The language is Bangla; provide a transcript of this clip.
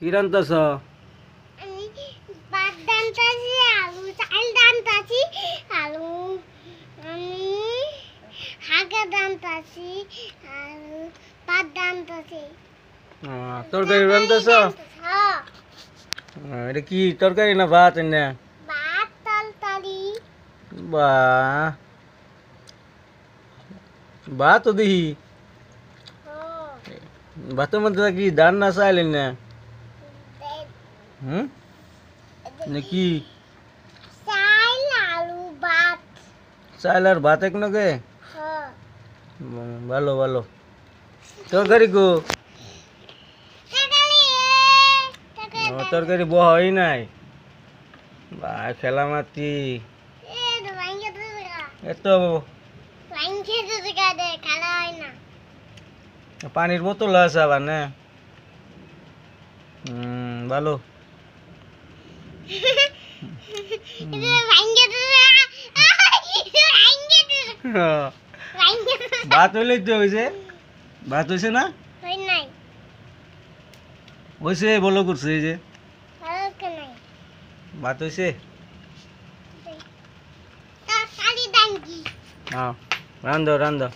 কি রান্তাছ? আমি ভাত রান্তাছি, আলু চাল রান্তাছি, আলু আমি হাগা রান্তাছি, আলু ভাত রান্তাছি। তরকারি রান্তাছ? এটা কি তরকারি না ভাত? এনে ভাত তরকারি। বাহ, ভাত তো দেখি ভাতের মধ্যে কি ধান না চাইলেন না? হুম, কি চাল আলু ভাত। চাইল আর ভাত এক নগে? হ্যাঁ, ভালো ভালো। তরকারি গো? তরকারি বহাই নাই। বা খেলা মাতি এত খেলা হয় না। পানির বোতল আছে আবার না? ভালো। ভাত হইলেই তো হয়েছে। ভাত হয়েছে না? হয়েছে, বলো করছে এই যে ভাত হয়েছে। হ্যাঁ, রান্ধো রান্ধো।